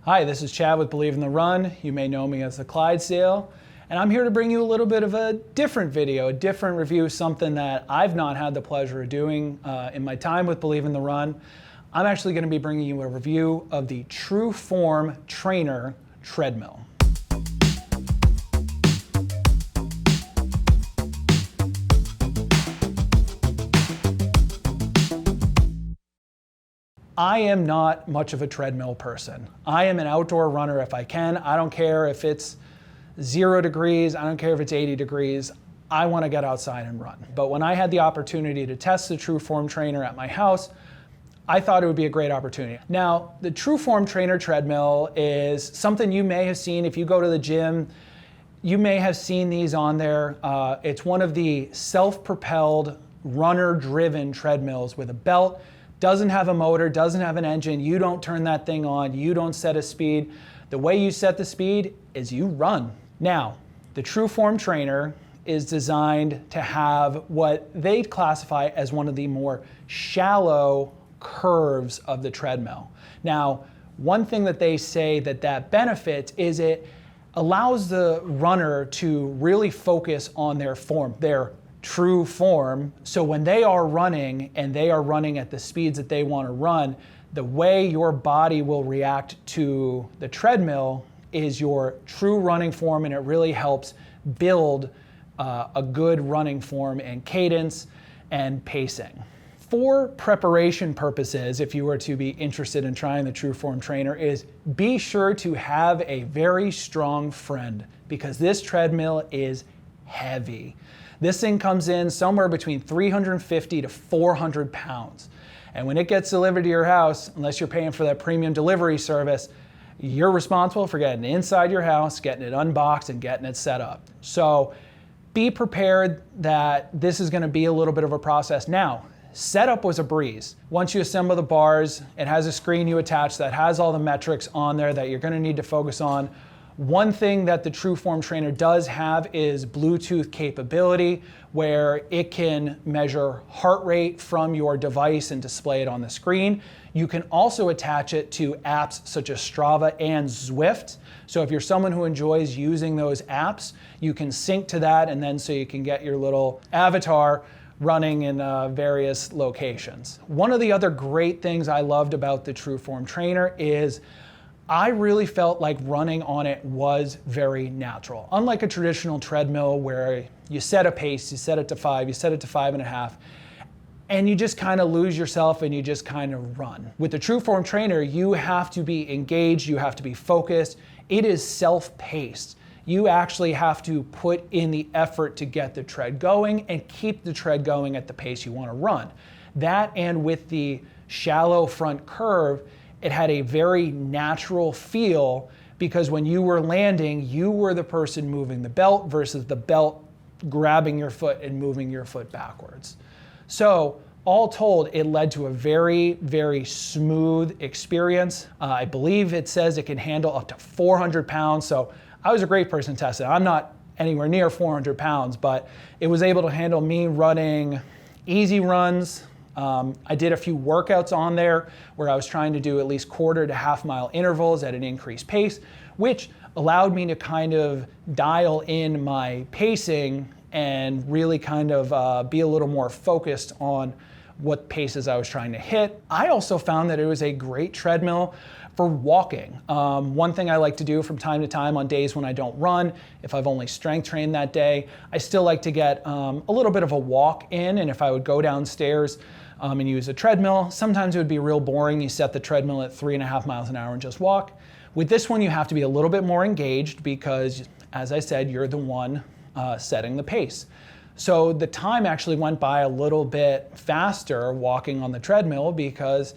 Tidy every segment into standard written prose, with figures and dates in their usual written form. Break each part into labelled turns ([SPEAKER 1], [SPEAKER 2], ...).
[SPEAKER 1] Hi, this is Chad with Believe in the Run. You may know me as the Clydesdale, and I'm here to bring you a little bit of a different video, a different review, something that I've not had the pleasure of doing in my time with Believe in the Run. I'm actually going to be bringing you a review of the Trueform Trainer Treadmill. I am not much of a treadmill person. I am an outdoor runner if I can. I don't care if it's 0 degrees, I don't care if it's 80 degrees. I want to get outside and run. But when I had the opportunity to test the Trueform Trainer at my house, I thought it would be a great opportunity. Now, the Trueform Trainer treadmill is something you may have seen if you go to the gym. You may have seen these on there. It's one of the self-propelled, runner-driven treadmills with a belt. Doesn't have a motor, doesn't have an engine. You don't turn that thing on, you don't set a speed. The way you set the speed is you run. Now, the Trueform Trainer is designed to have what they classify as one of the more shallow curves of the treadmill. Now, one thing that they say that benefits is it allows the runner to really focus on their form, their true form. So when they are running and they are running at the speeds that they want to run, the way your body will react to the treadmill is your true running form, and it really helps build a good running form and cadence and pacing. For preparation purposes, if you were to be interested in trying the Trueform Trainer, is be sure to have a very strong friend, because this treadmill is heavy. This thing comes in somewhere between 350 to 400 pounds. And when it gets delivered to your house, unless you're paying for that premium delivery service, you're responsible for getting it inside your house, getting it unboxed, and getting it set up. So be prepared that this is going to be a little bit of a process. Now, setup was a breeze. Once you assemble the bars, it has a screen you attach that has all the metrics on there that you're going to need to focus on. One thing that the Trueform Trainer does have is Bluetooth capability, where it can measure heart rate from your device and display it on the screen. You can also attach it to apps such as Strava and Zwift. So if you're someone who enjoys using those apps, you can sync to that, and then so you can get your little avatar running in various locations. One of the other great things I loved about the Trueform Trainer is I really felt like running on it was very natural. Unlike a traditional treadmill where you set a pace, you set it to 5, you set it to 5.5, and you just kind of lose yourself and you just kind of run. With the Trueform Trainer, you have to be engaged, you have to be focused. It is self-paced. You actually have to put in the effort to get the tread going and keep the tread going at the pace you want to run. That, and with the shallow front curve, it had a very natural feel, because when you were landing, you were the person moving the belt versus the belt grabbing your foot and moving your foot backwards. So all told, it led to a very, very smooth experience. I believe it says it can handle up to 400 pounds. So I was a great person to test it. I'm not anywhere near 400 pounds, but it was able to handle me running easy runs. I did a few workouts on there where I was trying to do at least quarter to half mile intervals at an increased pace, which allowed me to kind of dial in my pacing and really kind of be a little more focused on what paces I was trying to hit. I also found that it was a great treadmill for walking. One thing I like to do from time to time on days when I don't run, if I've only strength trained that day, I still like to get a little bit of a walk in. And if I would go downstairs and use a treadmill, sometimes it would be real boring. You set the treadmill at 3.5 miles an hour and just walk. With this one, you have to be a little bit more engaged because, as I said, you're the one setting the pace. So the time actually went by a little bit faster walking on the treadmill because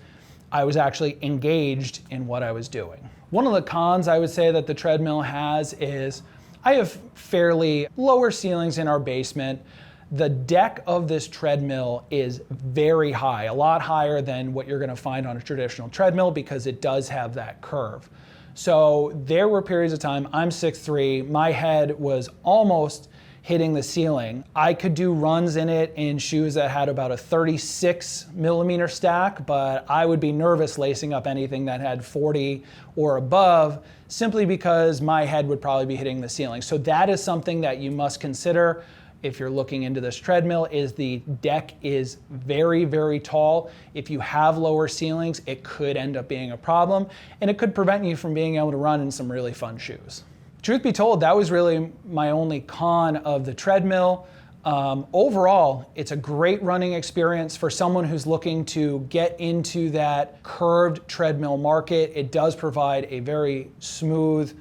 [SPEAKER 1] I was actually engaged in what I was doing. One of the cons I would say that the treadmill has is I have fairly lower ceilings in our basement. The deck of this treadmill is very high, a lot higher than what you're going to find on a traditional treadmill, because it does have that curve. So there were periods of time, I'm 6'3", my head was almost hitting the ceiling. I could do runs in it in shoes that had about a 36 millimeter stack, but I would be nervous lacing up anything that had 40 or above, simply because my head would probably be hitting the ceiling. So that is something that you must consider if you're looking into this treadmill, is the deck is very, very tall. If you have lower ceilings, it could end up being a problem, and it could prevent you from being able to run in some really fun shoes. Truth be told, that was really my only con of the treadmill. Overall, it's a great running experience for someone who's looking to get into that curved treadmill market. It does provide a very smooth,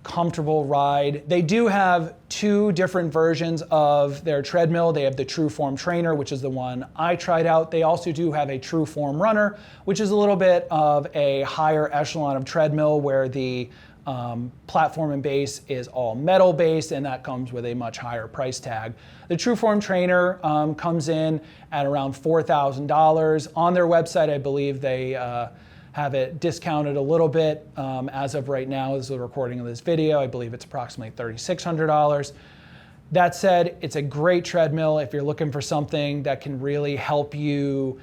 [SPEAKER 1] comfortable ride. They do have two different versions of their treadmill. They have the Trueform Trainer, which is the one I tried out. They also do have a Trueform Runner, which is a little bit of a higher echelon of treadmill, where the platform and base is all metal based, and that comes with a much higher price tag. The Trueform Trainer comes in at around $4,000. On their website, I believe they have it discounted a little bit. As of right now, as the recording of this video, I believe it's approximately $3,600. That said, it's a great treadmill if you're looking for something that can really help you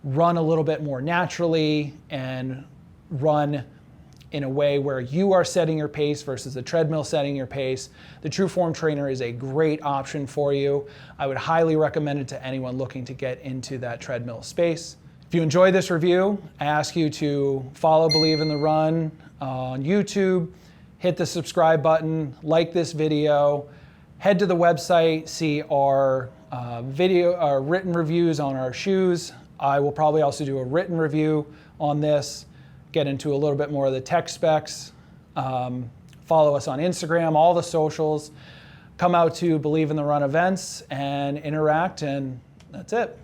[SPEAKER 1] run a little bit more naturally and run in a way where you are setting your pace versus the treadmill setting your pace. The Trueform Trainer is a great option for you. I would highly recommend it to anyone looking to get into that treadmill space. If you enjoy this review, I ask you to follow Believe in the Run on YouTube, hit the subscribe button, like this video, head to the website, see our written reviews on our shoes. I will probably also do a written review on this, get into a little bit more of the tech specs. Follow us on Instagram, all the socials. Come out to Believe in the Run events and interact, and that's it.